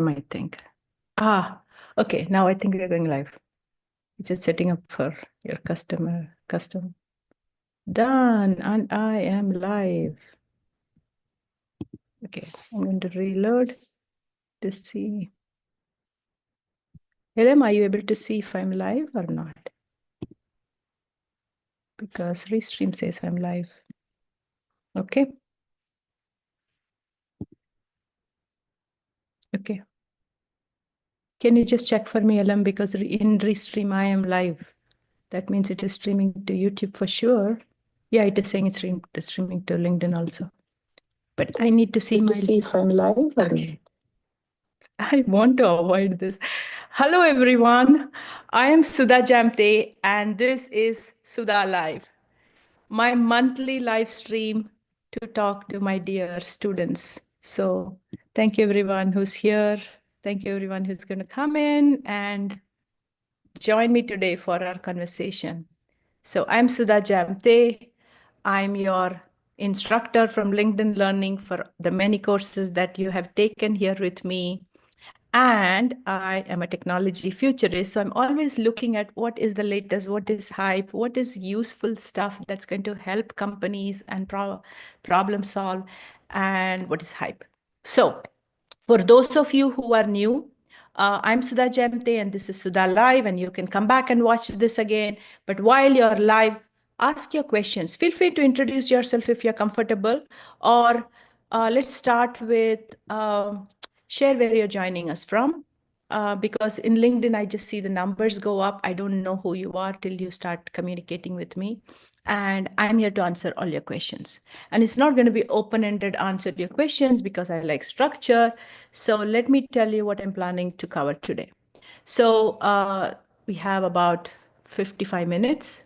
I think. Okay. Now I think we are going live. It's just setting up for your custom. Done. And I am live. Okay. I'm going to reload to see. Helen, are you able to see if I'm live or not? Because Restream says I'm live. Okay. Okay. Can you just check for me, Elam? Because in Restream, I am live. That means it is streaming to YouTube for sure. Yeah, it is saying it's streaming to LinkedIn also. But I need to see if I'm live. Okay. I want to avoid this. Hello, everyone. I am Sudha Jamthe, and this is SudhaLive, my monthly live stream to talk to my dear students. So thank you, everyone who's here. Thank you, everyone who's going to come in and join me today for our conversation. So I'm Sudha Jamthe. I'm your instructor from LinkedIn Learning for the many courses that you have taken here with me. And I am a technology futurist. So I'm always looking at what is the latest, what is hype, what is useful stuff that's going to help companies and problem solve, and what is hype. So for those of you who are new, I'm Sudha Jamthe and this is SudhaLive, and you can come back and watch this again. But while you're live, ask your questions. Feel free to introduce yourself if you're comfortable, or let's start with share where you're joining us from. Because in LinkedIn, I just see the numbers go up. I don't know who you are till you start communicating with me. And I'm here to answer all your questions. And it's not going to be open-ended answer to your questions because I like structure. So let me tell you what I'm planning to cover today. So we have about 55 minutes.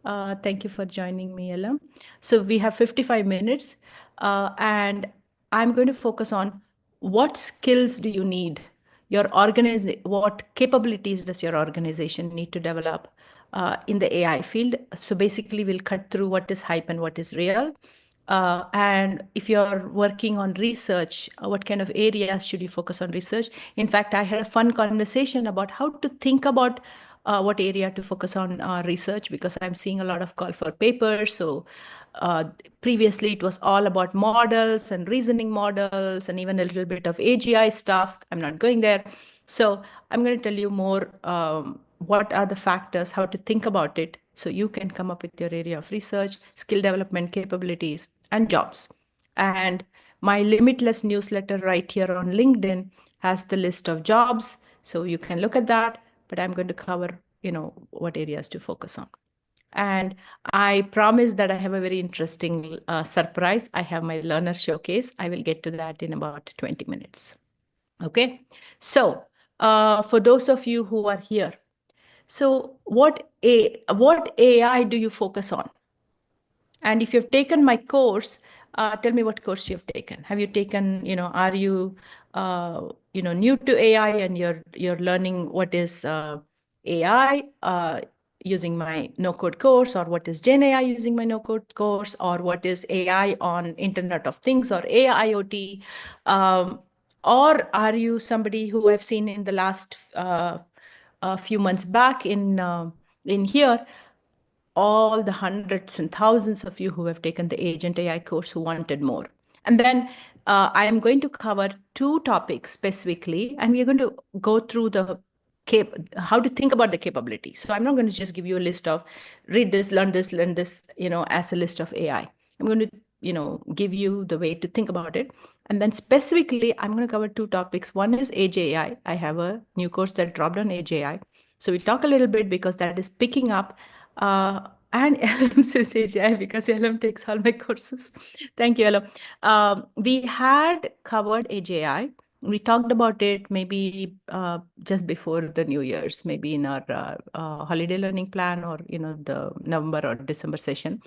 Thank you for joining me, Elam. So we have 55 minutes, and I'm going to focus on what skills do you need? What capabilities does your organization need to develop in the AI field? So basically, we'll cut through what is hype and what is real. And if you're working on research, what kind of areas should you focus on research? In fact, I had a fun conversation about how to think about what area to focus on research, because I'm seeing a lot of call for papers. So previously it was all about models and reasoning models and even a little bit of AGI stuff. I'm not going there. So I'm going to tell you more what are the factors, how to think about it, so you can come up with your area of research, skill development capabilities, and jobs. And my Limitless newsletter right here on LinkedIn has the list of jobs, so you can look at that. But I'm going to cover, what areas to focus on. And I promise that I have a very interesting surprise. I have my learner showcase. I will get to that in about 20 minutes. Okay. So for those of you who are here, so what AI do you focus on? And if you've taken my course, tell me what course you've taken. Have you taken, are you, new to AI and you're learning what is AI using my no-code course, or what is Gen AI using my no-code course, or what is AI on Internet of Things or AIoT? Or are you somebody who I've seen in the last few months back in here, all the hundreds and thousands of you who have taken the Agent AI course who wanted more. And then I am going to cover two topics specifically, and we're going to go through how to think about the capability. So I'm not going to just give you a list of read this, learn this, as a list of AI. I'm going to, give you the way to think about it. And then specifically, I'm going to cover two topics. One is Age AI. I have a new course that dropped on Age AI. So we'll talk a little bit because that is picking up. And LM says AGI because LM takes all my courses. Thank you, LM. We had covered AGI. We talked about it maybe just before the New Year's, maybe in our holiday learning plan, or the November or December session.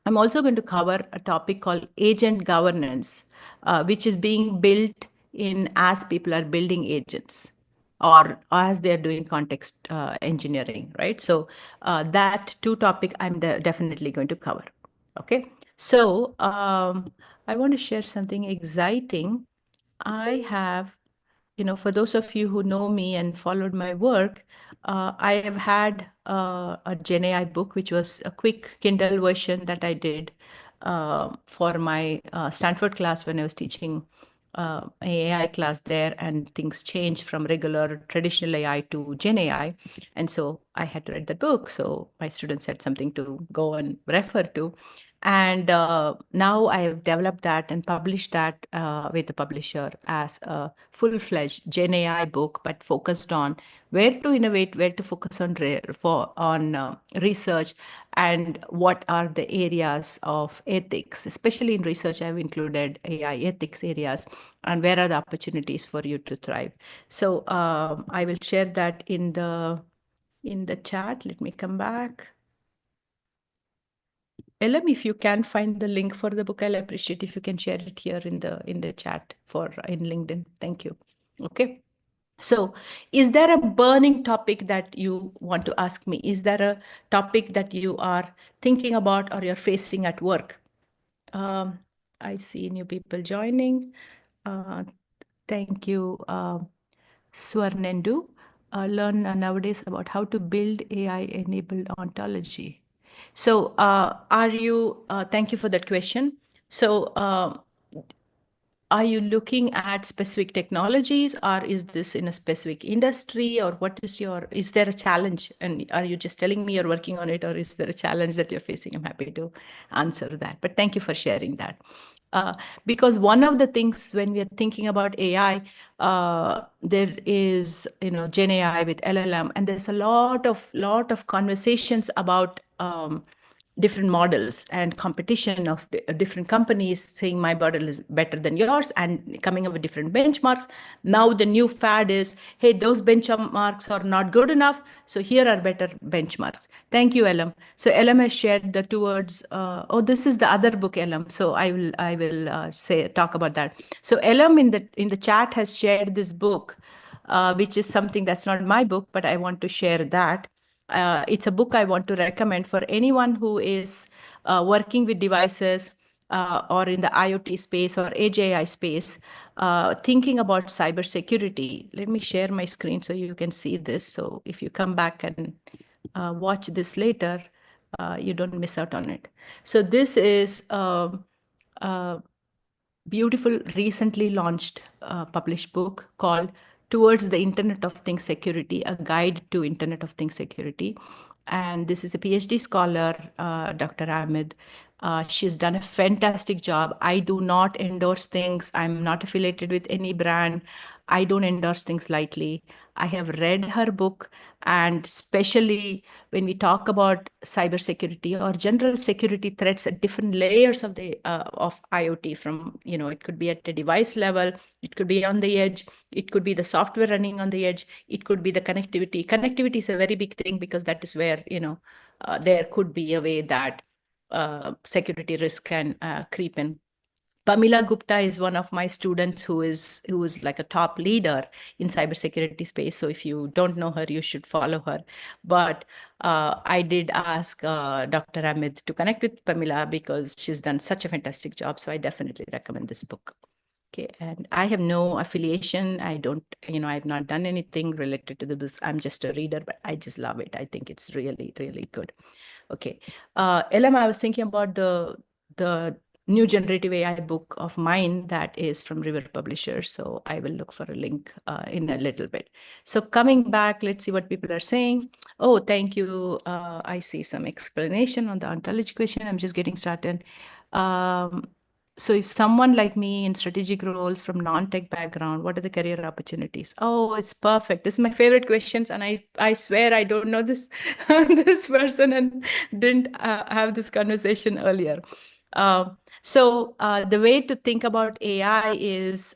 I'm also going to cover a topic called agent governance, which is being built in as people are building agents, or as they're doing context engineering, right? So that two topic I'm definitely going to cover. Okay. So I want to share something exciting. I have for those of you who know me and followed my work, I have had a Gen AI book, which was a quick Kindle version that I did for my Stanford class when I was teaching AI class there, and things changed from regular traditional AI to Gen AI. And so I had to read that book. So my students had something to go and refer to. And now I have developed that and published that with the publisher as a full-fledged Gen AI book, but focused on where to innovate, where to focus on research, and what are the areas of ethics. Especially in research, I've included AI ethics areas, and where are the opportunities for you to thrive. So I will share that in the chat. Let me come back. Ellen, if you can find the link for the book, I'll appreciate if you can share it here in the chat in LinkedIn. Thank you. Okay. So, is there a burning topic that you want to ask me? Is there a topic that you are thinking about or you're facing at work? I see new people joining. Thank you, Swarnendu. Learn nowadays about how to build AI-enabled ontology. So, thank you for that question. So, are you looking at specific technologies, or is this in a specific industry, or is there a challenge? And are you just telling me you're working on it, or is there a challenge that you're facing? I'm happy to answer that. But thank you for sharing that. Because one of the things when we are thinking about AI, there is, Gen AI with LLM, and there's a lot of conversations about different models and competition of different companies saying my model is better than yours and coming up with different benchmarks. Now the new fad is, hey, those benchmarks are not good enough, so here are better benchmarks. Thank you, Elam. So Elam has shared the towards. This is the other book, Elam. So I will talk about that. So Elam in the chat has shared this book, which is something that's not my book, but I want to share that. It's a book I want to recommend for anyone who is working with devices or in the IoT space or Edge AI space, thinking about cybersecurity. Let me share my screen so you can see this. So if you come back and watch this later, you don't miss out on it. So this is beautiful, recently launched published book called Towards the Internet of Things Security, a guide to Internet of Things Security. And this is a PhD scholar, Dr. Ahmed. She's done a fantastic job. I do not endorse things. I'm not affiliated with any brand. I don't endorse things lightly. I have read her book, and especially when we talk about cybersecurity or general security threats at different layers of IoT, from it could be at a device level, it could be on the edge, it could be the software running on the edge, it could be the connectivity. Connectivity is a very big thing because that is where there could be a way that security risk can creep in. Pamela Gupta is one of my students who is like a top leader in cybersecurity space. So if you don't know her, you should follow her. But I did ask Dr. Ahmed to connect with Pamela because she's done such a fantastic job. So I definitely recommend this book. Okay, and I have no affiliation. I don't, I've not done anything related to the business. I'm just a reader, but I just love it. I think it's really, really good. Okay, LM, I was thinking about the new generative AI book of mine that is from River Publishers. So I will look for a link in a little bit. So coming back, let's see what people are saying. Oh, thank you. I see some explanation on the ontology question. I'm just getting started. So if someone like me in strategic roles from non-tech background, what are the career opportunities? Oh, it's perfect. This is my favorite questions. And I swear I don't know this, this person and didn't have this conversation earlier. The way to think about AI is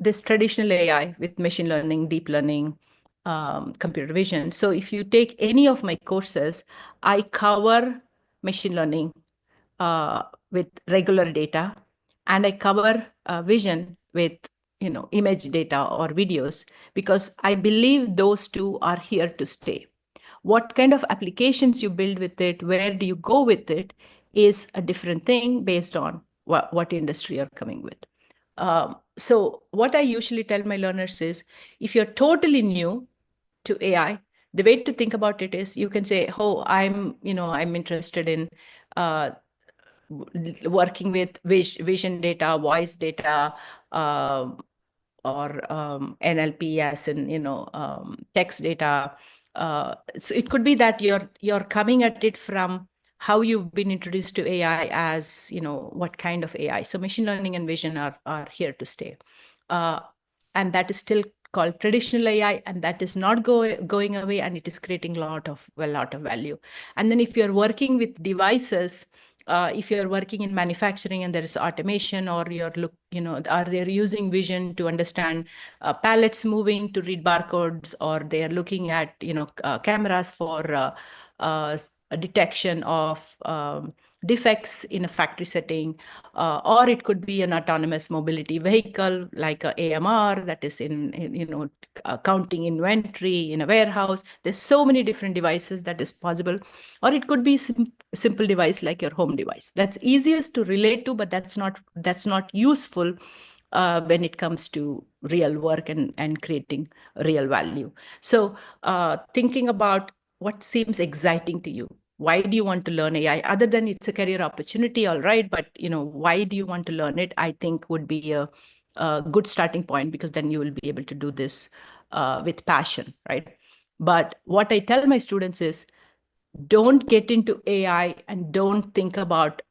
this traditional AI with machine learning, deep learning, computer vision. So if you take any of my courses, I cover machine learning with regular data, and I cover vision with image data or videos, because I believe those two are here to stay. What kind of applications you build with it, where do you go with it, is a different thing based on what industry you're coming with. So what I usually tell my learners is, if you're totally new to AI, the way to think about it is you can say, oh, I'm interested in uh, working with vision data, voice data, uh, or NLP, as in text data. So it could be that you're coming at it from how you've been introduced to AI, as what kind of AI. So machine learning and vision are here to stay, uh, and that is still called traditional AI, and that is not going away, and it is creating a lot of value. And then if you're working with devices, if you're working in manufacturing and there is automation, or are they using vision to understand pallets moving to read barcodes, or they are looking at cameras for a detection of defects in a factory setting, or it could be an autonomous mobility vehicle like a AMR that is in counting inventory in a warehouse. There's so many different devices that is possible, or it could be simple device like your home device. That's easiest to relate to, but that's not useful when it comes to real work and creating real value. So thinking about what seems exciting to you. Why do you want to learn AI? Other than it's a career opportunity, all right, but why do you want to learn it? I think would be a good starting point, because then you will be able to do this with passion, right? But what I tell my students is, don't get into AI and don't think about,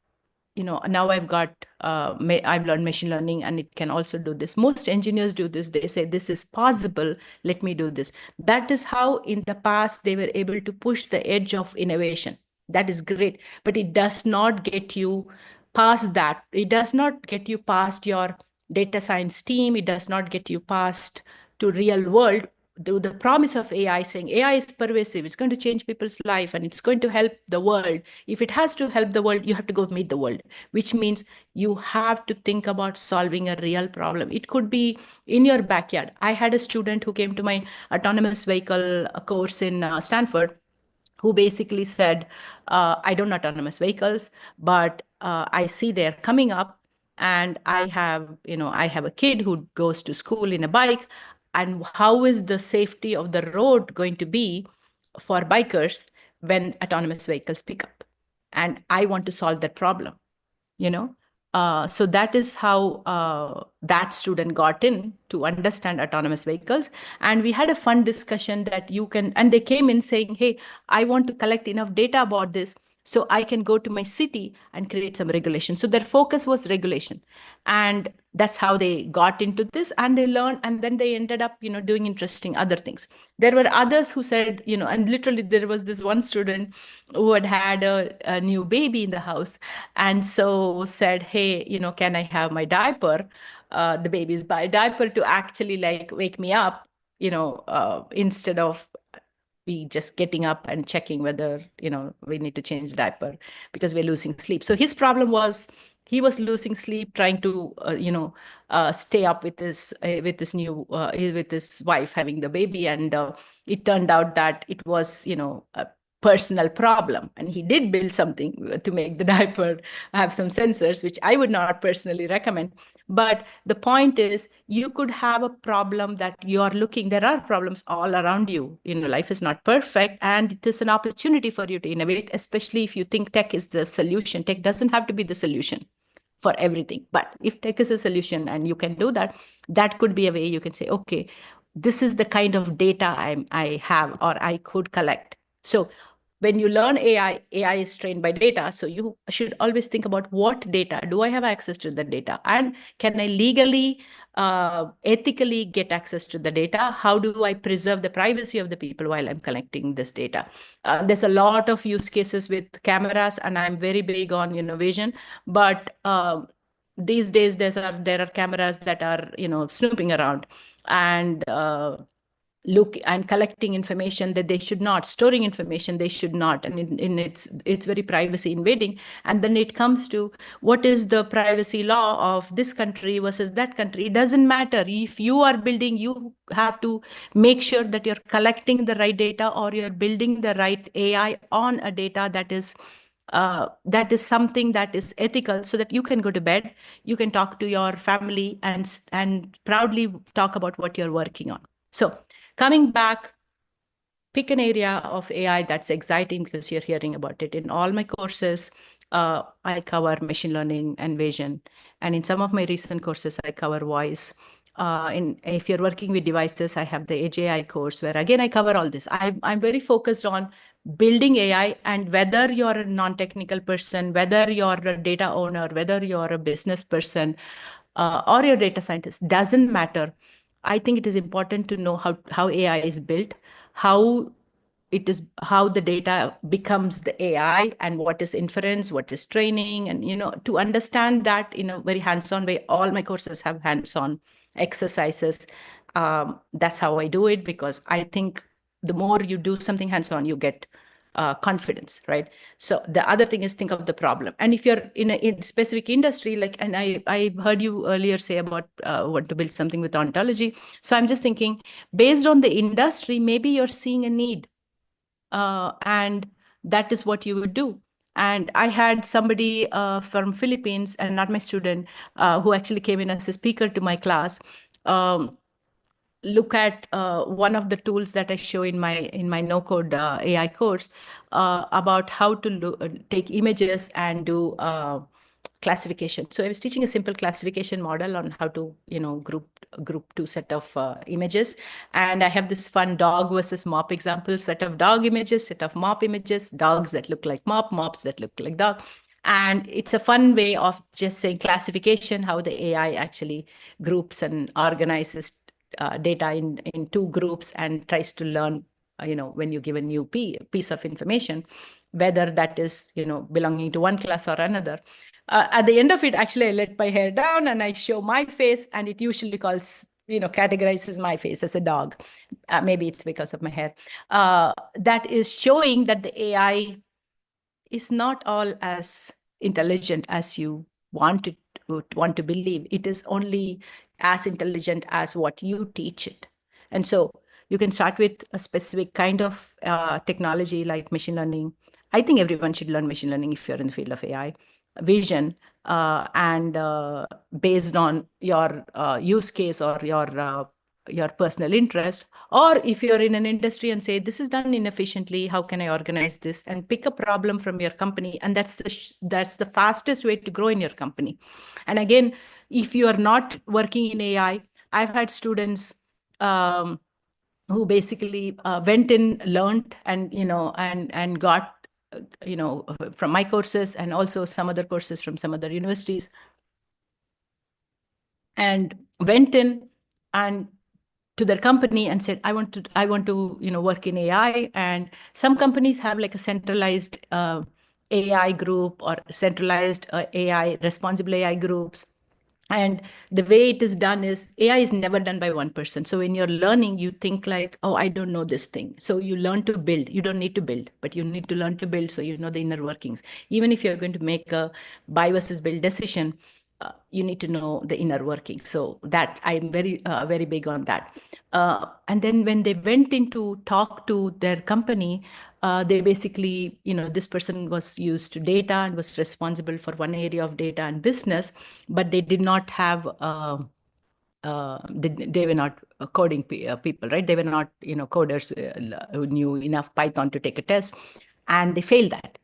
now I've learned machine learning and it can also do this. Most engineers do this. They say, this is possible, let me do this. That is how in the past they were able to push the edge of innovation. That is great, but it does not get you past that. It does not get you past your data science team. It does not get you past to real world, the promise of AI, saying AI is pervasive, it's going to change people's life and it's going to help the world. If it has to help the world, you have to go meet the world, which means you have to think about solving a real problem. It could be in your backyard. I had a student who came to my autonomous vehicle course in Stanford, who basically said, I don't know autonomous vehicles, but I see they're coming up, and I have a kid who goes to school in a bike, and how is the safety of the road going to be for bikers when autonomous vehicles pick up? And I want to solve that problem you know so that is how that student got in to understand autonomous vehicles. And we had a fun discussion that and they came in saying, hey, I want to collect enough data about this so I can go to my city and create some regulation. So their focus was regulation, and that's how they got into this, and they learned, and then they ended up doing interesting other things. There were others who said, and literally there was this one student who had a new baby in the house, and so said, hey, can I have my diaper, the baby's diaper, to actually like wake me up, instead of we just getting up and checking whether we need to change the diaper because we're losing sleep. So his problem was he was losing sleep trying to stay up with his wife having the baby, and it turned out that it was a personal problem, and he did build something to make the diaper have some sensors, which I would not personally recommend. But the point is, you could have a problem that you are looking. There are problems all around you. Life is not perfect, and it is an opportunity for you to innovate, especially if you think tech is the solution. Tech doesn't have to be the solution for everything. But if tech is a solution and you can do that, that could be a way you can say, okay, this is the kind of data I have or I could collect. So when you learn AI is trained by data. So you should always think about, what data do I have access to the data, and can I legally, ethically get access to the data? How do I preserve the privacy of the people while I'm collecting this data? There's a lot of use cases with cameras, and I'm very big on vision, but these days there are cameras that are snooping around and look and collecting information that they should not, storing information they should not, and it's very privacy invading. And then it comes to, what is the privacy law of this country versus that country? It doesn't matter. If you are building, you have to make sure that you're collecting the right data, or you're building the right AI on a data that is that is something that is ethical, so that you can go to bed, you can talk to your family, and proudly talk about what you're working on. So coming back, pick an area of AI that's exciting because you're hearing about it. In all my courses, I cover machine learning and vision. And in some of my recent courses, I cover voice. If you're working with devices, I have the Edge AI course where, again, I cover all this. I'm very focused on building AI, and whether you're a non-technical person, whether you're a data owner, whether you're a business person, or you're a data scientist, doesn't matter. I think it is important to know how AI is built, how how the data becomes the AI, and what is inference, what is training, and to understand that in a very hands-on way. All my courses have hands-on exercises. That's how I do it, because I think the more you do something hands-on, you get confidence, right? So the other thing is, think of the problem. And if you're in a specific industry, like, and I heard you earlier say about want to build something with ontology. So I'm just thinking, based on the industry, maybe you're seeing a need, and that is what you would do. And I had somebody from Philippines, and not my student, who actually came in as a speaker to my class. Look at one of the tools that I show in my no code AI course, about how to take images and do classification. So I was teaching a simple classification model on how to group two set of images, and I have this fun dog versus mop example: set of dog images, set of mop images, dogs that look like mop, mops that look like dog. And it's a fun way of just saying classification, how the AI actually groups and organizes data in two groups, and tries to learn, when you give a new piece of information, whether that is, belonging to one class or another. At the end of it, actually, I let my hair down and I show my face, and it usually categorizes my face as a dog. Maybe it's because of my hair. That is showing that the AI is not all as intelligent as you want to believe. It is only as intelligent as what you teach it. And so you can start with a specific kind of technology like machine learning. I think everyone should learn machine learning if you're in the field of AI, vision, and based on your use case or your personal interest. Or if you're in an industry and say, this is done inefficiently, how can I organize this? And pick a problem from your company. And that's the fastest way to grow in your company. And again, if you are not working in AI, I've had students who basically went in, learned, and got, from my courses, and also some other courses from some other universities, and went in and to their company and said, I want to work in AI. And some companies have like a centralized AI group, or centralized AI, responsible AI groups. And the way it is done is, AI is never done by one person. So when you're learning, you think like, oh, I don't know this thing. So you learn to build. You don't need to build, but you need to learn to build, so you know the inner workings. Even if you're going to make a buy versus build decision, you need to know the inner working. So that I'm very big on that. And then when they went in to talk to their company, they basically, this person was used to data and was responsible for one area of data and business, but they did not have, they were not coding people, right? They were not, coders who knew enough Python to take a test, and they failed that.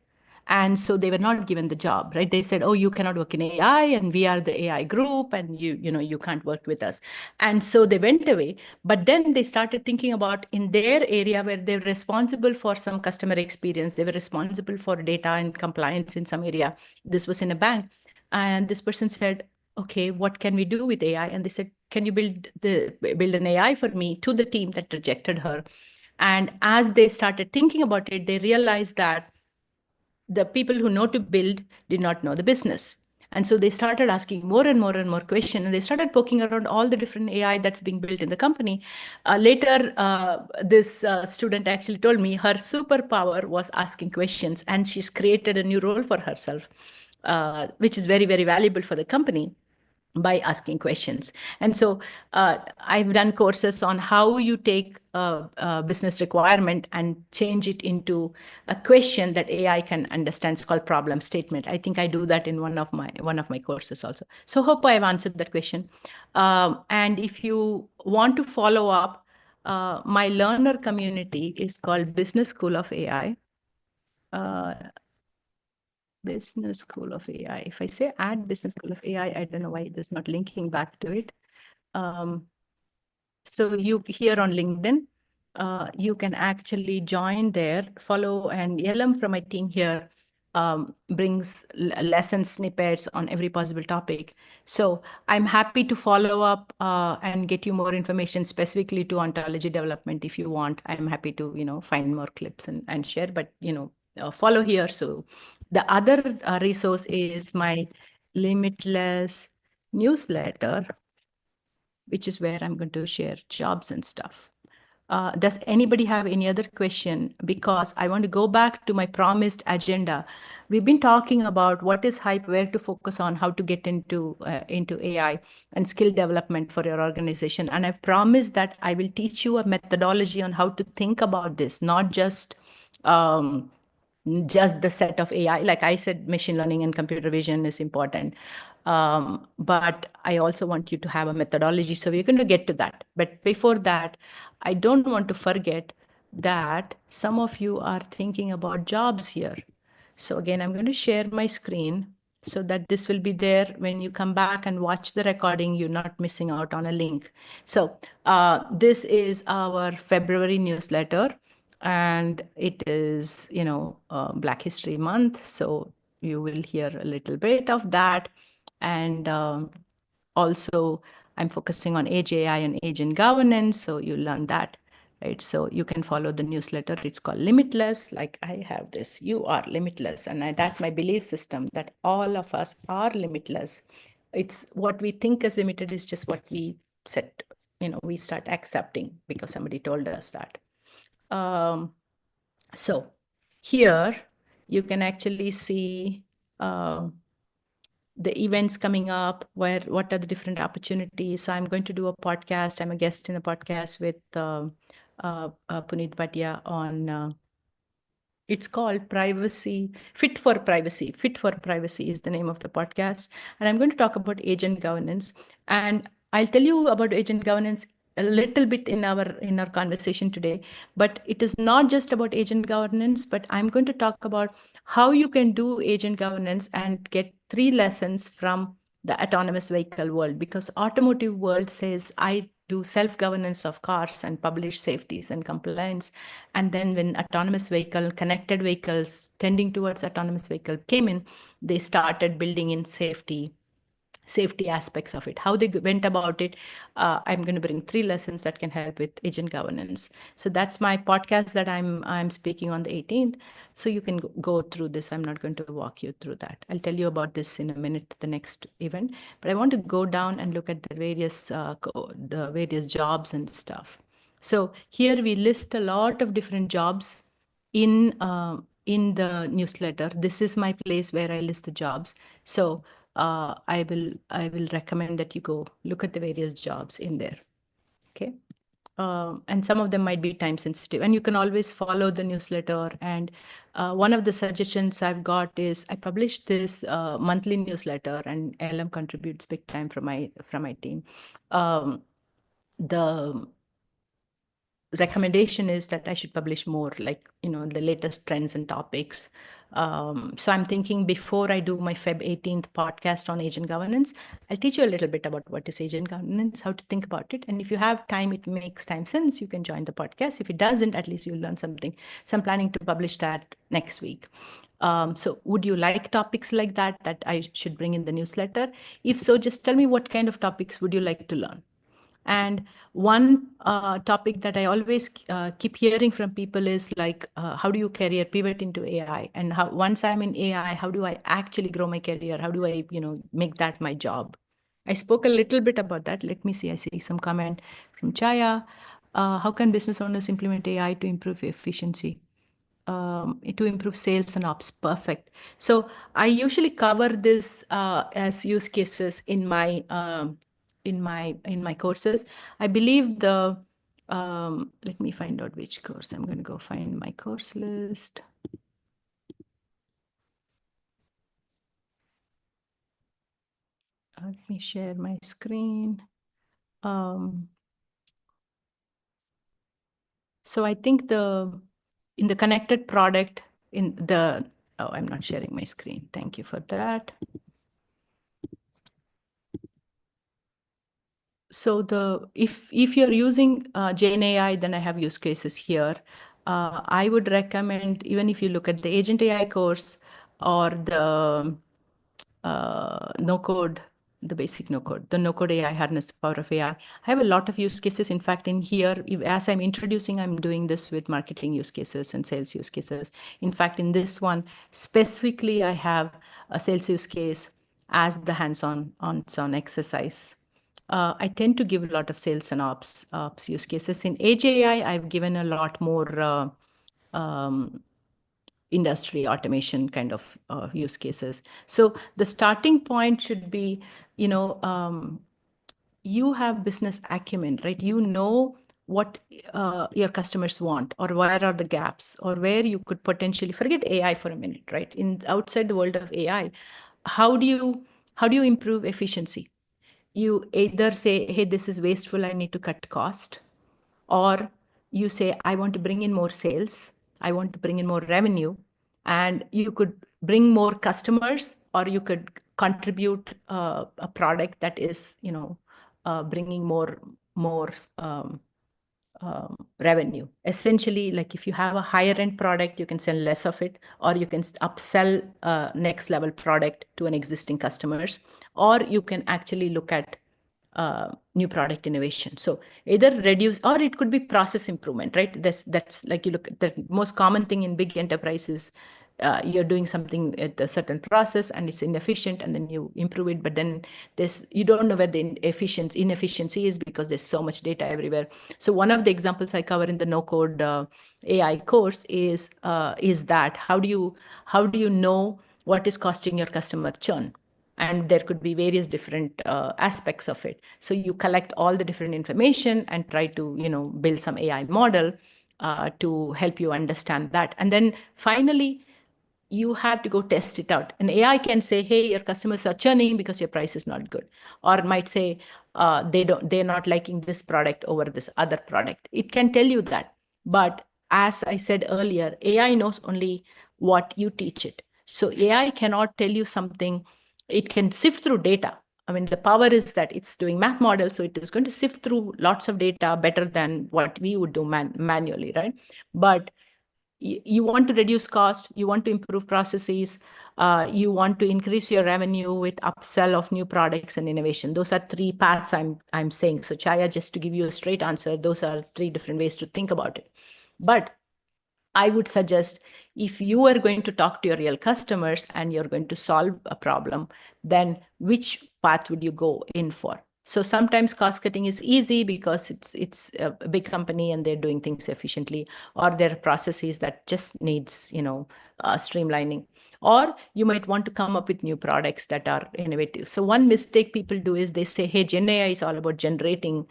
And so they were not given the job, right? They said, oh, you cannot work in AI, and we are the AI group, and you can't work with us. And so they went away. But then they started thinking about in their area where they're responsible for some customer experience, they were responsible for data and compliance in some area. This was in a bank. And this person said, okay, what can we do with AI? And they said, can you build an AI for me, to the team that rejected her? And as they started thinking about it, they realized that the people who know to build did not know the business. And so they started asking more and more and more questions, and they started poking around all the different AI that's being built in the company. Later, this student actually told me her superpower was asking questions, and she's created a new role for herself, which is very, very valuable for the company. by asking questions. And so I've done courses on how you take a business requirement and change it into a question that AI can understand. It's called problem statement. I think I do that in one of my courses also. So hope I've answered that question. And if you want to follow up, my learner community is called Business School of AI. Business School of AI. If I say add Business School of AI, I don't know why it is not linking back to it. So you here on LinkedIn, you can actually join there, follow, and Yelam from my team here brings lesson snippets on every possible topic. So I'm happy to follow up and get you more information specifically to ontology development if you want. I'm happy to, find more clips and share, but, follow here. So the other resource is my Limitless newsletter, which is where I'm going to share jobs and stuff. Does anybody have any other question? Because I want to go back to my promised agenda. We've been talking about what is hype, where to focus on, how to get into AI and skill development for your organization. And I've promised that I will teach you a methodology on how to think about this, not just the set of AI. Like I said, machine learning and computer vision is important. But I also want you to have a methodology. So we're going to get to that. But before that, I don't want to forget that some of you are thinking about jobs here. So again, I'm going to share my screen so that this will be there when you come back and watch the recording. You're not missing out on a link. So this is our February newsletter, and it is, Black History Month. So you will hear a little bit of that. And also, I'm focusing on Age AI and agent governance. So you learn that. Right. So you can follow the newsletter. It's called Limitless. Like I have this, you are limitless. And that's my belief system, that all of us are limitless. It's what we think is limited is just what we set, we start accepting because somebody told us that. So here you can actually see the events coming up, what are the different opportunities. So I'm going to do a podcast. I'm a guest in a podcast with Puneet Bhatia on it's called Privacy, Fit for Privacy. Fit for Privacy is the name of the podcast. And I'm going to talk about agent governance. And I'll tell you about agent governance a little bit in our conversation today. But it is not just about agent governance, but I'm going to talk about how you can do agent governance and get 3 lessons from the autonomous vehicle world, because automotive world says I do self-governance of cars and publish safeties and compliance. And then when autonomous vehicle, connected vehicles tending towards autonomous vehicle came in, they started building in safety aspects of it, how they went about it. I'm going to bring 3 lessons that can help with agent governance. So that's my podcast that I'm speaking on the 18th. So you can go through this. I'm not going to walk you through that. I'll tell you about this in a minute, the next event. But I want to go down and look at the various jobs and stuff. So here we list a lot of different jobs in the newsletter. This is my place where I list the jobs. So I will recommend that you go look at the various jobs in there. Okay. And some of them might be time sensitive, and you can always follow the newsletter. And one of the suggestions I've got is I publish this monthly newsletter, and LM contributes big time from my team. The recommendation is that I should publish more, like, the latest trends and topics. So I'm thinking before I do my Feb 18th podcast on agent governance, I'll teach you a little bit about what is agent governance, how to think about it. And if you have time, it makes time sense, you can join the podcast. If it doesn't, at least you'll learn something. So I'm planning to publish that next week. So would you like topics like that I should bring in the newsletter? If so, just tell me what kind of topics would you like to learn. And one topic that I always keep hearing from people is like, how do you career pivot into AI? And how, once I'm in AI, how do I actually grow my career? How do I, make that my job? I spoke a little bit about that. Let me see. I see some comment from Chaya. How can business owners implement AI to improve efficiency? to improve sales and ops. Perfect. So I usually cover this as use cases in my courses. I believe let me find out which course. I'm going to go find my course list. Let me share my screen. So I think in the connected product I'm not sharing my screen. Thank you for that. So if you're using Gen AI, then I have use cases here. I would recommend, even if you look at the Agent AI course or the no code, the basic no code, the no code AI, harness the power of AI. I have a lot of use cases. In fact, in here, as I'm introducing, I'm doing this with marketing use cases and sales use cases. In fact, in this one, specifically, I have a sales use case as the hands-on exercise. I tend to give a lot of sales and ops use cases. In AGI, I've given a lot more industry automation kind of use cases. So the starting point should be, you have business acumen, right? You know what your customers want, or where are the gaps, or where you could potentially forget AI for a minute, right? Outside the world of AI, how do you improve efficiency? You either say, hey, this is wasteful, I need to cut cost, or you say, I want to bring in more sales, I want to bring in more revenue, and you could bring more customers, or you could contribute a product that is, bringing more revenue. Essentially, like if you have a higher end product, you can sell less of it, or you can upsell next level product to an existing customers, or you can actually look at new product innovation. So either reduce, or it could be process improvement, right? That's like, you look at the most common thing in big enterprises. You're doing something at a certain process and it's inefficient, and then you improve it, but then you don't know where the inefficiency is, because there's so much data everywhere. So one of the examples I cover in the no code AI course is that how do you know what is costing your customer churn? And there could be various different aspects of it. So you collect all the different information and try to build some AI model to help you understand that. And then finally, you have to go test it out. And AI can say, hey, your customers are churning because your price is not good. Or it might say, they're not liking this product over this other product. It can tell you that. But as I said earlier, AI knows only what you teach it. So AI cannot tell you something. It can sift through data. I mean, the power is that it's doing math models, so it is going to sift through lots of data better than what we would do manually, right? But you want to reduce cost, you want to improve processes, you want to increase your revenue with upsell of new products and innovation. Those are three paths I'm saying. So Chaya, just to give you a straight answer, those are three different ways to think about it. But I would suggest, if you are going to talk to your real customers and you're going to solve a problem, then which path would you go in for? So sometimes cost cutting is easy because it's a big company and they're doing things efficiently, or there are processes that just needs streamlining. Or you might want to come up with new products that are innovative. So one mistake people do is they say, hey, Gen AI is all about generating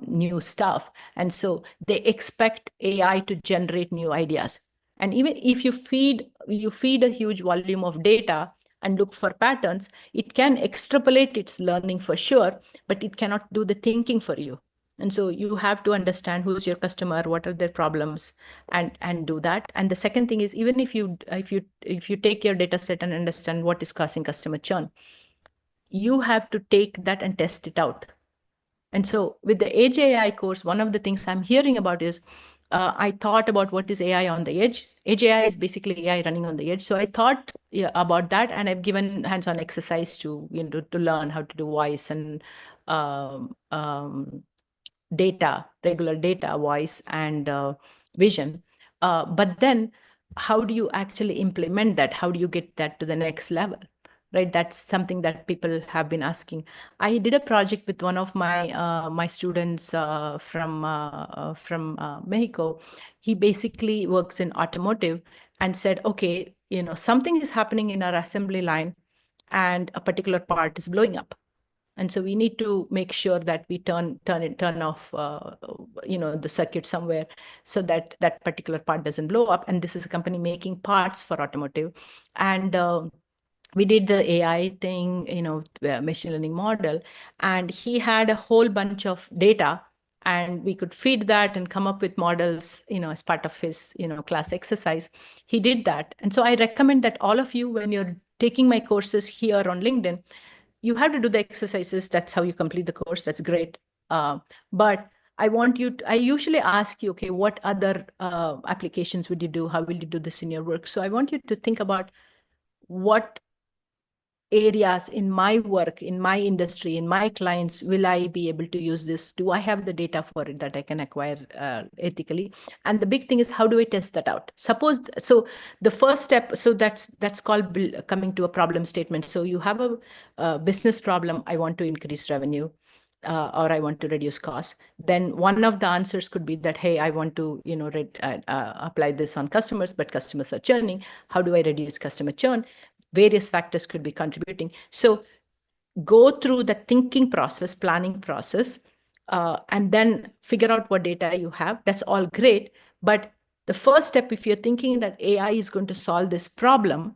new stuff. And so they expect AI to generate new ideas. And even if you feed a huge volume of data and look for patterns, it can extrapolate its learning for sure, but it cannot do the thinking for you. And so you have to understand who's your customer, what are their problems, and do that. And the second thing is, even if you take your data set and understand what is causing customer churn, you have to take that and test it out. And so with the Edge AI course, one of the things I'm hearing about is, I thought about what is AI on the edge. Edge AI is basically AI running on the edge. So I thought about that, and I've given hands-on exercise to learn how to do voice and data, regular data, voice and vision. But then how do you actually implement that? How do you get that to the next level? right? That's something that people have been asking. I did a project with one of my students from Mexico. He basically works in automotive and said, okay, something is happening in our assembly line and a particular part is blowing up. And so we need to make sure that we turn off, the circuit somewhere so that that particular part doesn't blow up. And this is a company making parts for automotive. And we did the AI thing, machine learning model, and he had a whole bunch of data, and we could feed that and come up with models, as part of his, class exercise. He did that. And so I recommend that all of you, when you're taking my courses here on LinkedIn, you have to do the exercises. That's how you complete the course. That's great. But I usually ask you, okay, what other applications would you do? How will you do this in your work? So I want you to think about what areas in my work, in my industry, in my clients, will I be able to use this? Do I have the data for it that I can acquire ethically? And the big thing is, how do I test that out? So the first step, so that's called coming to a problem statement. So you have a business problem. I want to increase revenue. Or I want to reduce costs. Then one of the answers could be that, hey, I want to, apply this on customers, but customers are churning. How do I reduce customer churn? Various factors could be contributing. So go through the thinking process, planning process, and then figure out what data you have. That's all great. But the first step, if you're thinking that AI is going to solve this problem,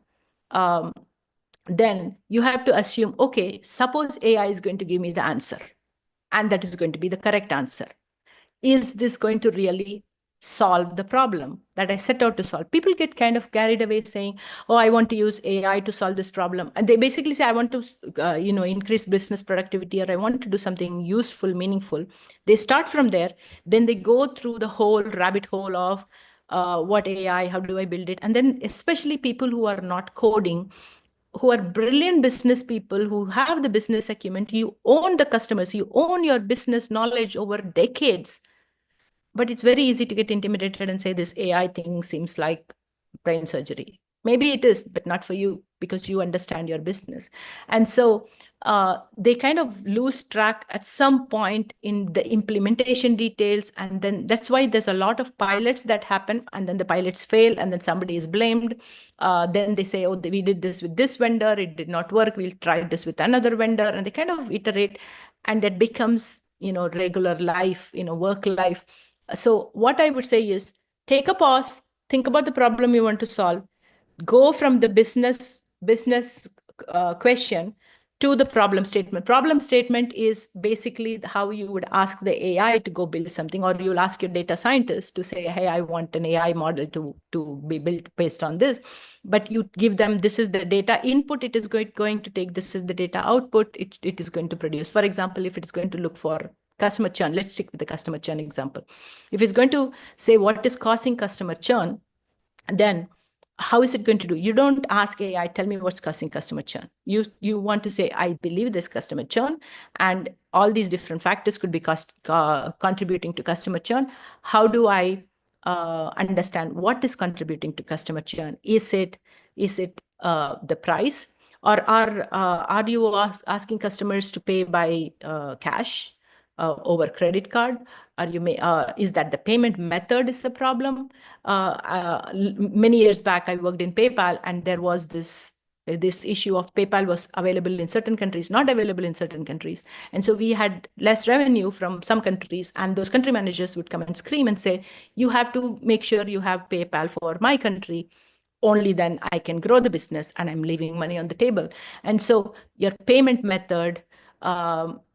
then you have to assume, okay, suppose AI is going to give me the answer, and that is going to be the correct answer. Is this going to really solve the problem that I set out to solve? People get kind of carried away saying, oh, I want to use AI to solve this problem. And they basically say, I want to, increase business productivity, or I want to do something useful, meaningful. They start from there. Then they go through the whole rabbit hole of what AI, how do I build it? And then especially people who are not coding, who are brilliant business people, who have the business acumen, you own the customers, you own your business knowledge over decades. But it's very easy to get intimidated and say this AI thing seems like brain surgery. Maybe it is, but not for you, because you understand your business. And so they kind of lose track at some point in the implementation details. And then that's why there's a lot of pilots that happen, and then the pilots fail, and then somebody is blamed. Then they say, oh, we did this with this vendor, it did not work, we'll try this with another vendor. And they kind of iterate, and that becomes, regular life, work life. So what I would say is, take a pause, think about the problem you want to solve, go from the business question to the problem statement. Problem statement is basically how you would ask the AI to go build something, or you'll ask your data scientist to say, hey, I want an AI model to be built based on this. But you give them, this is the data input it is going to take, this is the data output it is going to produce. For example, if it's going to look for customer churn, let's stick with the customer churn example. If it's going to say what is causing customer churn, then how is it going to do? You don't ask AI, tell me what's causing customer churn. You want to say, I believe this customer churn, and all these different factors could be contributing to customer churn. How do I understand what is contributing to customer churn? Is it the price, or are you asking customers to pay by cash over credit card? Is that the payment method is the problem? Many years back, I worked in PayPal, and there was this issue of PayPal was available in certain countries, not available in certain countries. And so we had less revenue from some countries, and those country managers would come and scream and say, you have to make sure you have PayPal for my country. Only then I can grow the business, and I'm leaving money on the table. And so your payment method,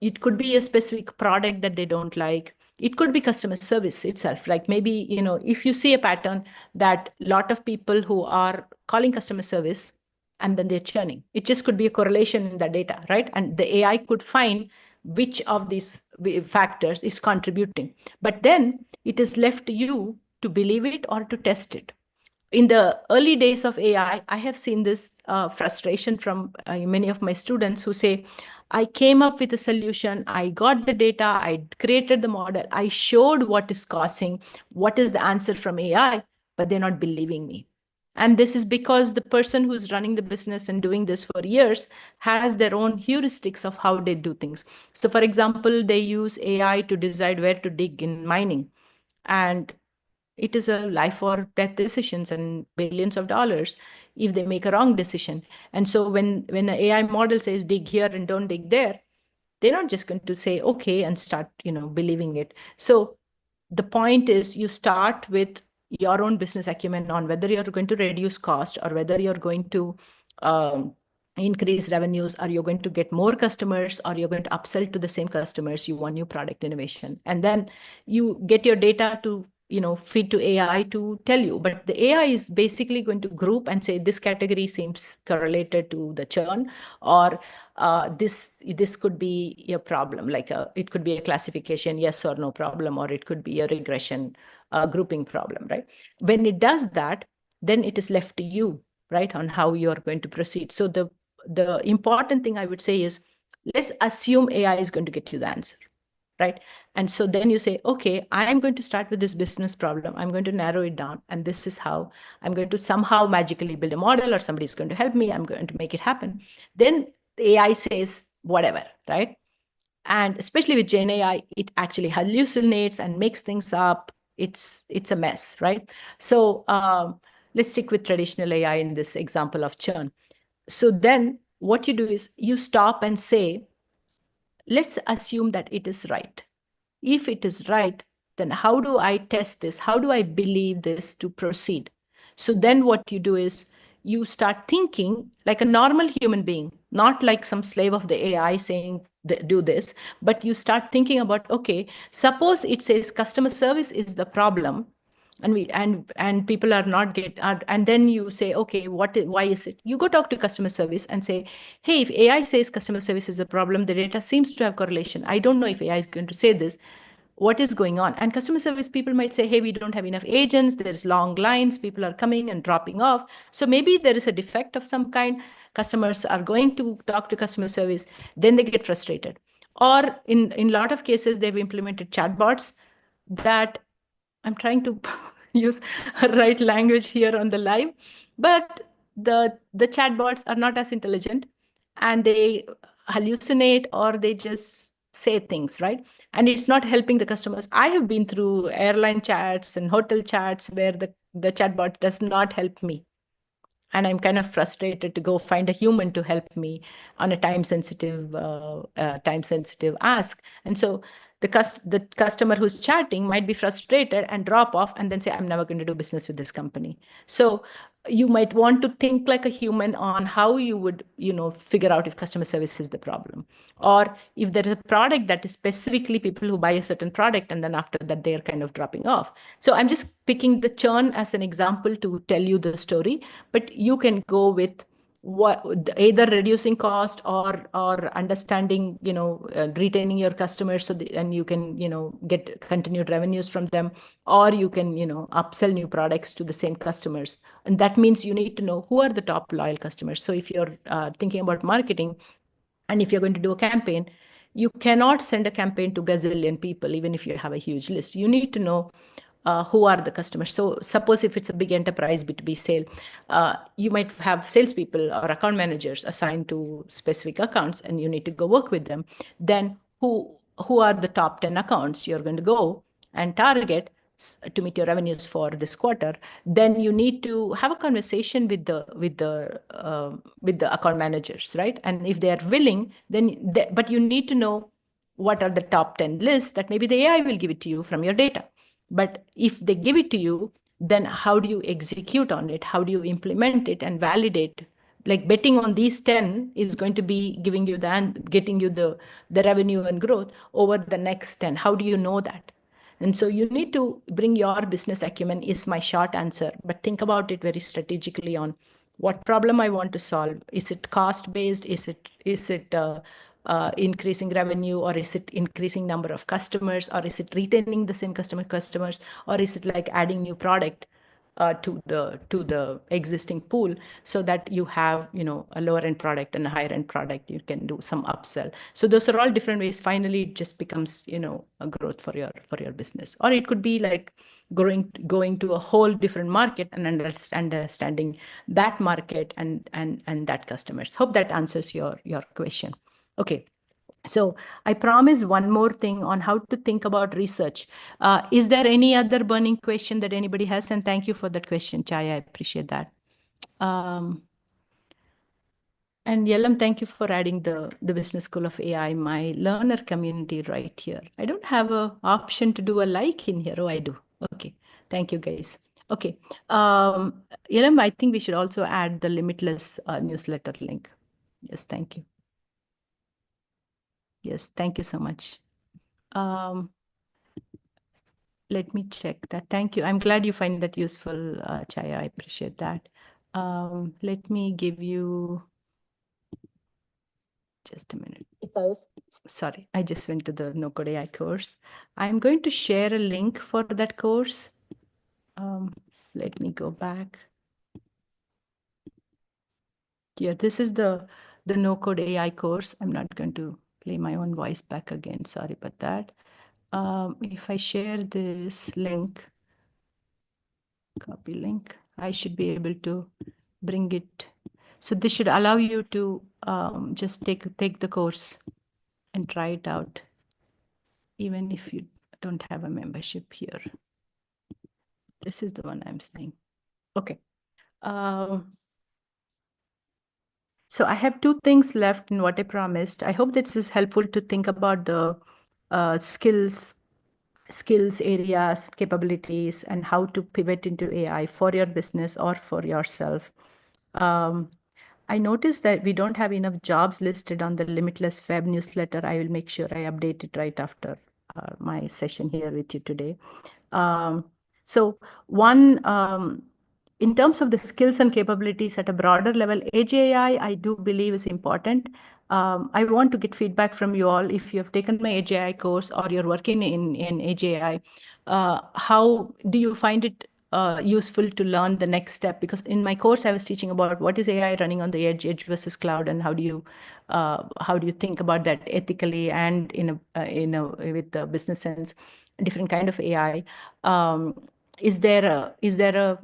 it could be a specific product that they don't like. It could be customer service itself. Like maybe, if you see a pattern that a lot of people who are calling customer service and then they're churning, it just could be a correlation in the data, right? And the AI could find which of these factors is contributing. But then it is left to you to believe it or to test it. In the early days of AI, I have seen this frustration from many of my students who say, I came up with a solution, I got the data, I created the model, I showed what is causing, what is the answer from AI, but they're not believing me. And this is because the person who's running the business and doing this for years has their own heuristics of how they do things. So for example, they use AI to decide where to dig in mining. And it is a life or death decisions and billions of dollars if they make a wrong decision. And so when the AI model says dig here and don't dig there, they're not just going to say okay and start believing it. So the point is, you start with your own business acumen on whether you're going to reduce cost or whether you're going to um, increase revenues, or you're going to get more customers, or you're going to upsell to the same customers. You want new product innovation, and then you get your data to feed to AI to tell you. But the AI is basically going to group and say this category seems correlated to the churn, or this could be a problem, like it could be a classification yes or no problem, or it could be a regression grouping problem, right? When it does that, then it is left to you, right, on how you are going to proceed. So the important thing I would say is, let's assume AI is going to get you the answer, right? And so then you say, okay, I'm going to start with this business problem. I'm going to narrow it down. And this is how I'm going to somehow magically build a model, or somebody's going to help me. I'm going to make it happen. Then the AI says whatever, right? And especially with Gen AI, it actually hallucinates and makes things up. It's a mess, right? So let's stick with traditional AI in this example of churn. So then what you do is you stop and say, let's assume that it is right. If it is right, then how do I test this? How do I believe this to proceed? So then what you do is you start thinking like a normal human being, not like some slave of the AI saying, do this, but you start thinking about, okay, suppose it says customer service is the problem, and people are not and then you say, okay, why is it? You go talk to customer service and say, hey, if AI says customer service is a problem, the data seems to have correlation. I don't know if AI is going to say this. What is going on? And customer service people might say, hey, we don't have enough agents, there's long lines, people are coming and dropping off, so maybe there is a defect of some kind. Customers are going to talk to customer service, then they get frustrated. Or in a lot of cases, they've implemented chatbots that, I'm trying to use right language here on the live, but the chatbots are not as intelligent, and they hallucinate, or they just say things, right? And it's not helping the customers. I have been through airline chats and hotel chats where the chatbot does not help me, and I'm kind of frustrated to go find a human to help me on a time sensitive ask. And so the customer who's chatting might be frustrated and drop off and then say, I'm never going to do business with this company. So you might want to think like a human on how you would figure out if customer service is the problem, or if there is a product that is specifically people who buy a certain product and then after that they're kind of dropping off. So I'm just picking the churn as an example to tell you the story, but you can go with either reducing cost or understanding, retaining your customers, and you can get continued revenues from them, or you can upsell new products to the same customers. And that means you need to know who are the top loyal customers. So if you're thinking about marketing, and if you're going to do a campaign, you cannot send a campaign to gazillion people, even if you have a huge list. You need to know who are the customers. So suppose if it's a big enterprise B2B sale, you might have salespeople or account managers assigned to specific accounts, and you need to go work with them. Then who are the top 10 accounts you're going to go and target to meet your revenues for this quarter? Then you need to have a conversation with the account managers, right? And if they are willing, then but you need to know what are the top 10 lists that maybe the AI will give it to you from your data. But if they give it to you, then how do you execute on it? How do you implement it and validate? Like betting on these 10 is going to be giving you getting you the revenue and growth over the next 10. How do you know that? And so you need to bring your business acumen, is my short answer, but think about it very strategically on what problem I want to solve. Is it cost based? Is it increasing revenue, or is it increasing number of customers, or is it retaining the same customers, or is it like adding new product? to the existing pool, so that you have, a lower end product and a higher end product. You can do some upsell. So those are all different ways. Finally, it just becomes, a growth for your business. Or it could be like going to a whole different market and understanding that market and that customers. Hope that answers your question. Okay. So I promise one more thing on how to think about research. Is there any other burning question that anybody has? And thank you for that question, Chaya. I appreciate that. And Yelam, thank you for adding the Business School of AI, my learner community right here. I don't have an option to do a like in here. Oh, I do. Okay. Thank you, guys. Okay. Yelam, I think we should also add the Limitless newsletter link. Yes, thank you. Yes, thank you so much. Let me check that. Thank you. I'm glad you find that useful, Chaya. I appreciate that. Let me give you just a minute. Sorry, I just went to the No Code AI course. I'm going to share a link for that course. Let me go back. Yeah, this is the No Code AI course. I'm not going to play my own voice back again. Sorry about that. If I share this link, copy link, I should be able to bring it. So this should allow you to just take the course and try it out, even if you don't have a membership here. This is the one I'm saying. Okay. So I have two things left in what I promised. I hope this is helpful to think about the skills areas, capabilities, and how to pivot into AI for your business or for yourself. I noticed that we don't have enough jobs listed on the Limitless Web newsletter. I will make sure I update it right after my session here with you today. So one, in terms of the skills and capabilities at a broader level, Edge AI, I do believe is important. I want to get feedback from you all. If you have taken my Edge AI course or you're working in Edge AI, how do you find it useful to learn the next step? Because in my course, I was teaching about what is AI running on the edge versus cloud, and how do you think about that ethically and with the business sense, different kind of AI. Is there a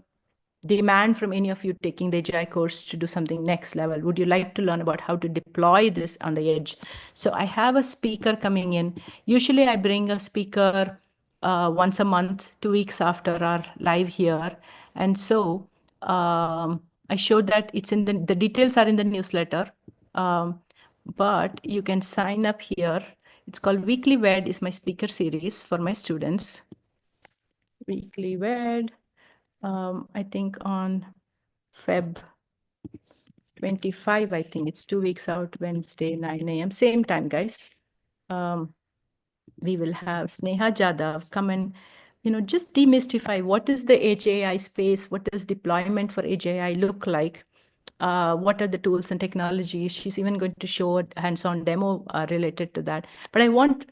demand from any of you taking the AGI course to do something next level? Would you like to learn about how to deploy this on the edge? So I have a speaker coming in. Usually I bring a speaker once a month, 2 weeks after our live here. And so I showed that it's in the details are in the newsletter, but you can sign up here. It's called Weekly WED is my speaker series for my students. Weekly WED. I think on Feb 25, I think it's 2 weeks out, Wednesday, 9 a.m. Same time, guys. We will have Sneha Jadhav come and, just demystify what is the HAI space, what does deployment for HAI look like, what are the tools and technologies. She's even going to show a hands-on demo related to that. But I want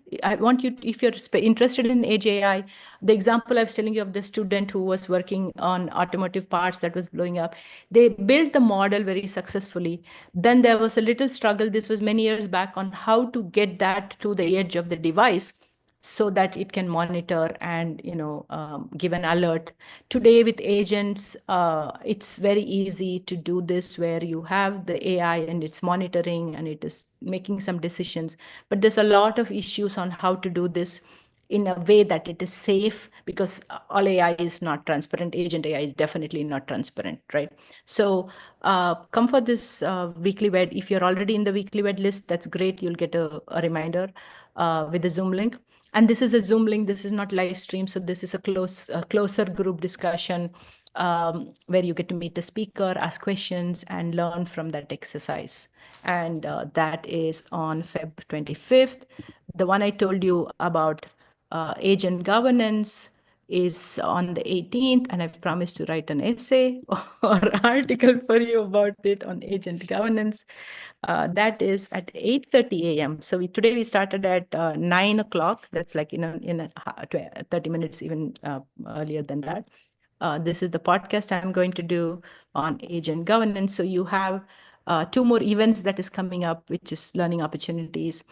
you, if you're interested in HAI, the example I was telling you of the student who was working on automotive parts that was blowing up, they built the model very successfully. Then there was a little struggle. This was many years back on how to get that to the edge of the device so that it can monitor and give an alert. Today with agents, it's very easy to do this, where you have the AI and it's monitoring and it is making some decisions. But there's a lot of issues on how to do this in a way that it is safe, because all AI is not transparent. Agent AI is definitely not transparent, right? So come for this weekly WED. If you're already in the weekly WED list, that's great. You'll get a reminder with the Zoom link. And this is a Zoom link. This is not live stream. So this is a closer group discussion where you get to meet the speaker, ask questions, and learn from that exercise. And that is on Feb 25th. The one I told you about agent governance is on the 18th, and I've promised to write an essay or article for you about it on agent governance. That is at 8:30 a.m. So today we started at 9 o'clock. That's like in a 30 minutes, even earlier than that. This is the podcast I'm going to do on agent governance. So you have 2 more events that is coming up, which is learning opportunities.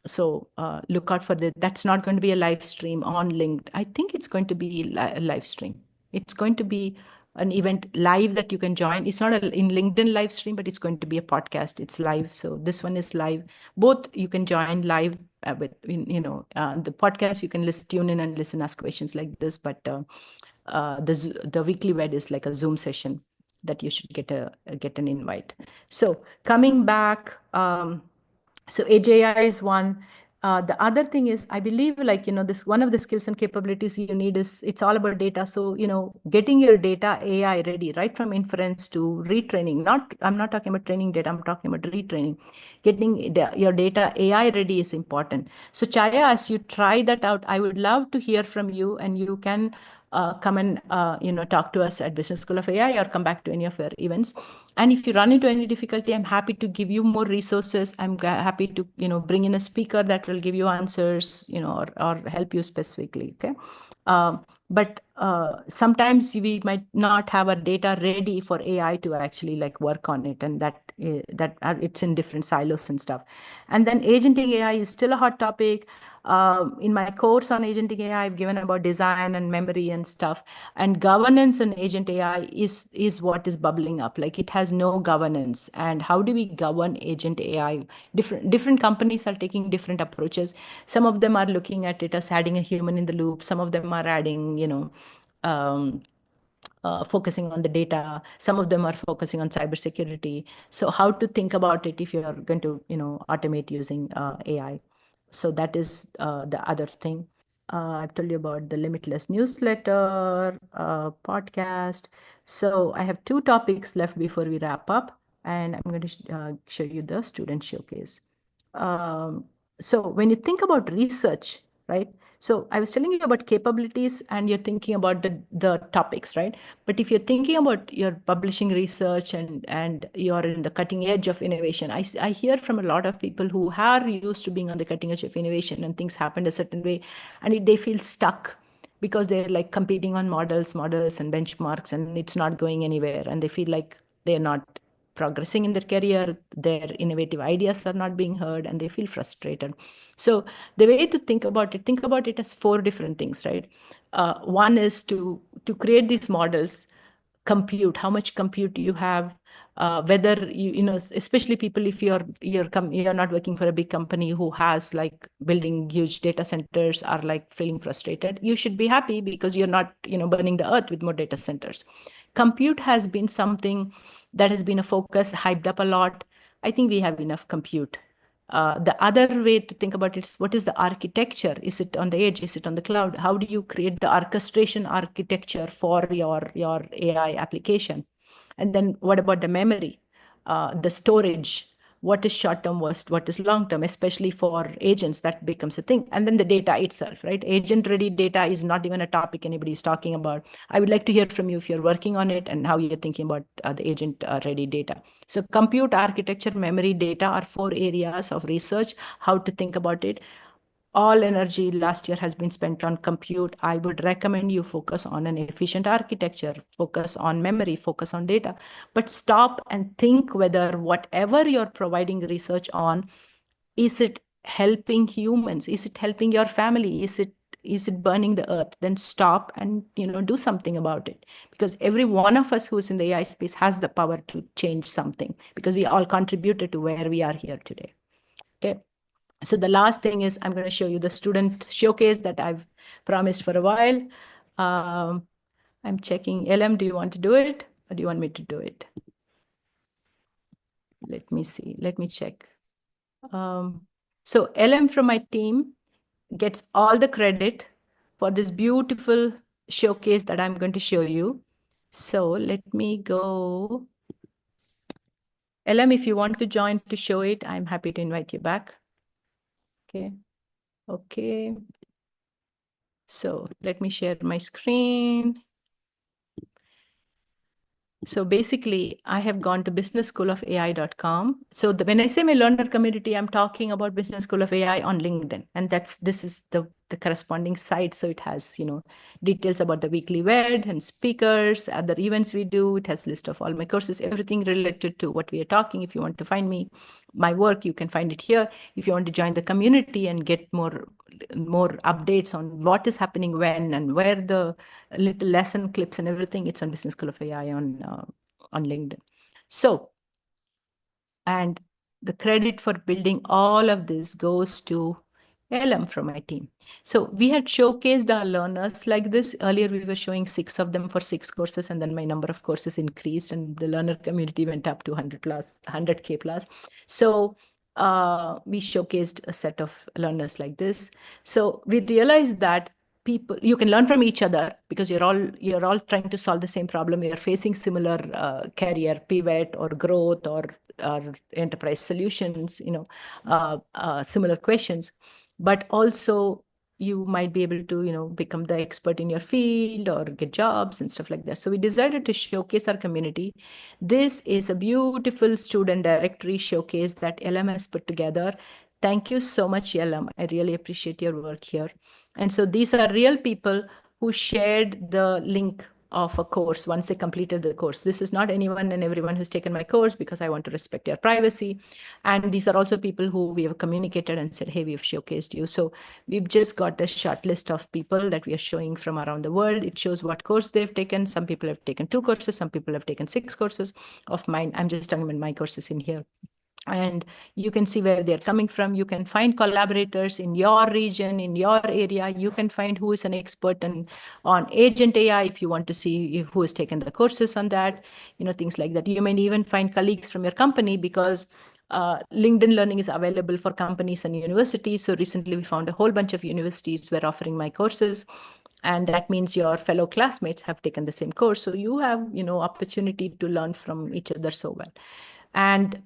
So look out for that. That's not going to be a live stream on LinkedIn. I think it's going to be a live stream. It's going to be an event live that you can join. It's not in LinkedIn live stream, but it's going to be a podcast. It's live. So this one is live. Both you can join live with, the podcast. You can tune in and listen, ask questions like this. But the weekly wed is like a Zoom session that you should get an invite. So coming back, so AJI is one. The other thing is, I believe, this one of the skills and capabilities you need is, it's all about data. So, getting your data AI ready, right from inference to retraining. I'm not talking about training data, I'm talking about retraining. Getting your data AI ready is important. So Chaya, as you try that out, I would love to hear from you, and you can come and talk to us at Business School of AI, or come back to any of our events. And if you run into any difficulty, I'm happy to give you more resources. I'm happy to bring in a speaker that will give you answers, or help you specifically. Okay. But sometimes we might not have our data ready for AI to actually work on it, and that it's in different silos and stuff. And then agenting AI is still a hot topic. In my course on agenting AI, I've given about design and memory and stuff. And governance in agent AI is what is bubbling up. Like, it has no governance. And how do we govern agent AI? Different companies are taking different approaches. Some of them are looking at it as adding a human in the loop. Some of them are adding, focusing on the data. Some of them are focusing on cybersecurity. So how to think about it if you're going to, automate using AI. So that is the other thing. I've told you about the Limitless newsletter, podcast. So I have 2 topics left before we wrap up, and I'm going to show you the student showcase. So when you think about research, right? So I was telling you about capabilities, and you're thinking about the topics, right? But if you're thinking about your publishing research, and you're in the cutting edge of innovation, I hear from a lot of people who are used to being on the cutting edge of innovation, and things happened a certain way, and they feel stuck because they're like competing on models and benchmarks, and it's not going anywhere, and they feel like they're not progressing in their career, their innovative ideas are not being heard, and they feel frustrated. So the way to think about it as 4 different things, right? One is to create these models. Compute, how much compute do you have? Whether especially people, if you're not working for a big company who has like building huge data centers, are like feeling frustrated, you should be happy because you're not burning the earth with more data centers. Compute has been something that has been a focus, hyped up a lot. I think we have enough compute. The other way to think about it is, what is the architecture? Is it on the edge? Is it on the cloud? How do you create the orchestration architecture for your AI application? And then what about the memory, the storage? What is short-term, what is long-term, especially for agents, that becomes a thing. And then the data itself, right? Agent-ready data is not even a topic anybody's talking about. I would like to hear from you if you're working on it and how you're thinking about the agent-ready data. So compute, architecture, memory, data are 4 areas of research, how to think about it. All energy last year has been spent on compute. I would recommend you focus on an efficient architecture, focus on memory, focus on data, but stop and think whether whatever you're providing research on, is it helping humans? Is it helping your family? Is it burning the earth? Then stop and do something about it, because every one of us who's in the AI space has the power to change something, because we all contributed to where we are here today. Okay. So the last thing is, I'm going to show you the student showcase that I've promised for a while. I'm checking. LM, do you want to do it, or do you want me to do it? Let me see. Let me check. So LM from my team gets all the credit for this beautiful showcase that I'm going to show you. So let me go. LM, if you want to join to show it, I'm happy to invite you back. Okay. Okay. So let me share my screen. So basically, I have gone to businessschoolofai.com. So when I say my learner community, I'm talking about Business School of AI on LinkedIn. And this is the the corresponding site. So it has, details about the weekly WED and speakers, other events we do. It has a list of all my courses, everything related to what we are talking. If you want to find me, my work, you can find it here. If you want to join the community and get more updates on what is happening when and where the little lesson clips and everything, it's on Business School of AI on LinkedIn. So, and the credit for building all of this goes to LM from my team. So we had showcased our learners like this. Earlier, we were showing 6 of them for 6 courses, and then my number of courses increased, and the learner community went up to 100K plus. So we showcased a set of learners like this. So we realized that you can learn from each other because you're all trying to solve the same problem. You're facing similar career pivot or growth or enterprise solutions, similar questions. But also you might be able to, become the expert in your field or get jobs and stuff like that. So we decided to showcase our community. This is a beautiful student directory showcase that LM has put together. Thank you so much, LM. I really appreciate your work here. And so these are real people who shared the link of a course once they completed the course. This is not anyone and everyone who's taken my course because I want to respect your privacy. And these are also people who we have communicated and said, hey, we've showcased you. So we've just got a short list of people that we are showing from around the world. It shows what course they've taken. Some people have taken 2 courses. Some people have taken 6 courses of mine. I'm just talking about my courses in here. And you can see where they're coming from. You can find collaborators in your region, in your area. You can find who is an expert on agent AI if you want to see who has taken the courses on that, things like that. You may even find colleagues from your company because LinkedIn Learning is available for companies and universities. So recently we found a whole bunch of universities were offering my courses. And that means your fellow classmates have taken the same course. So you have, opportunity to learn from each other so well. And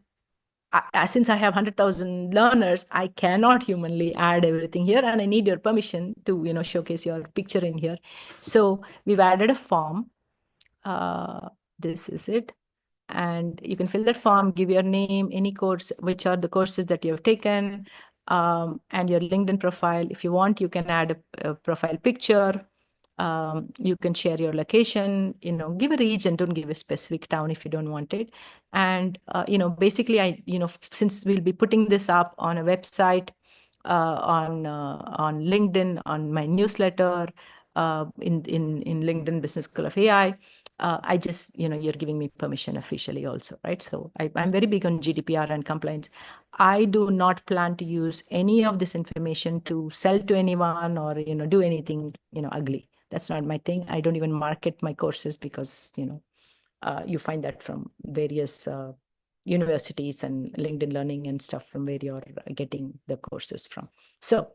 since I have 100,000 learners, I cannot humanly add everything here, and I need your permission to, showcase your picture in here. So we've added a form. This is it. And you can fill that form, give your name, any course, which are the courses that you have taken, and your LinkedIn profile. If you want, you can add a profile picture. You can share your location, give a region, don't give a specific town if you don't want it. And, basically, since we'll be putting this up on a website, on LinkedIn, on my newsletter, in LinkedIn Business School of AI, I just, you're giving me permission officially also, right? So I'm very big on GDPR and compliance. I do not plan to use any of this information to sell to anyone or, do anything, ugly. That's not my thing. I don't even market my courses because, you find that from various universities and LinkedIn Learning and stuff from where you're getting the courses from. So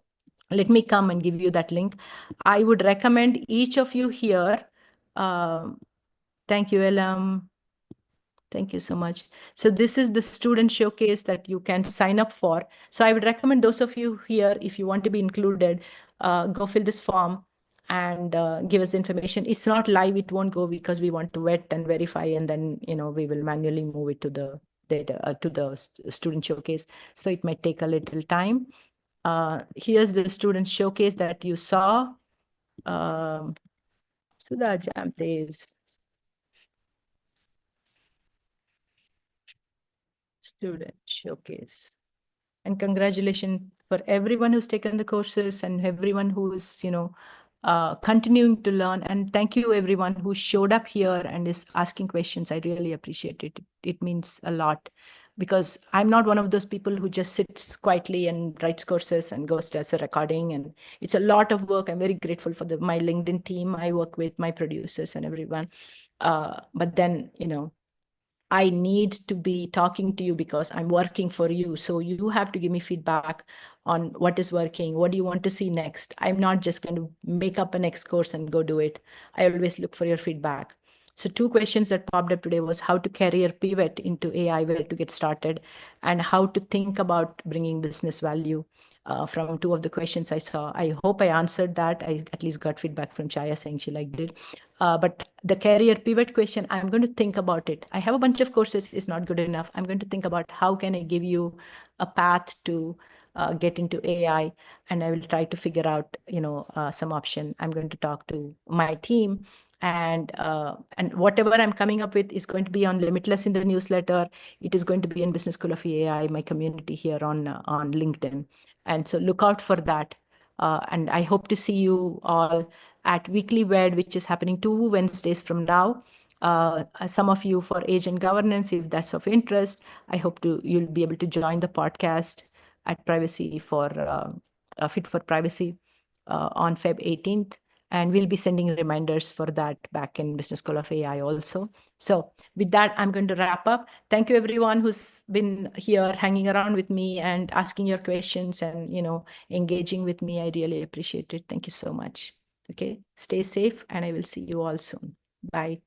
let me come and give you that link. I would recommend each of you here. Thank you, LM. Thank you so much. So this is the student showcase that you can sign up for. So I would recommend those of you here, if you want to be included, go fill this form and give us the information. It's not live. It won't go because we want to vet and verify, and then, we will manually move it to the data, to the student showcase. So it might take a little time. Here's the student showcase that you saw. Sudha Jamthe's student showcase. And congratulations for everyone who's taken the courses and everyone who's, continuing to learn. And thank you, everyone who showed up here and is asking questions. I really appreciate it. It means a lot because I'm not one of those people who just sits quietly and writes courses and goes to a recording. And it's a lot of work. I'm very grateful for my LinkedIn team. I work with my producers and everyone. But then, I need to be talking to you because I'm working for you. So you have to give me feedback on what is working. What do you want to see next? I'm not just going to make up a next course and go do it. I always look for your feedback. So 2 questions that popped up today was how to career pivot into AI, where to get started, and how to think about bringing business value. From 2 of the questions I saw. I hope I answered that. I at least got feedback from Chaya saying she liked it. But the career pivot question, I'm going to think about it. I have a bunch of courses, it's not good enough. I'm going to think about how can I give you a path to get into AI, and I will try to figure out, some option. I'm going to talk to my team, and whatever I'm coming up with is going to be on Limitless in the newsletter. It is going to be in Business School of AI, my community here on LinkedIn. And so look out for that. And I hope to see you all at Weekly Wed, which is happening 2 Wednesdays from now. Some of you for agent governance, if that's of interest, I hope you'll be able to join the podcast at Privacy for Fit for Privacy on Feb 18th. And we'll be sending reminders for that back in Business School of AI also. So with that, I'm going to wrap up. Thank you, everyone who's been here hanging around with me and asking your questions and, engaging with me. I really appreciate it. Thank you so much. Okay, stay safe, and I will see you all soon. Bye.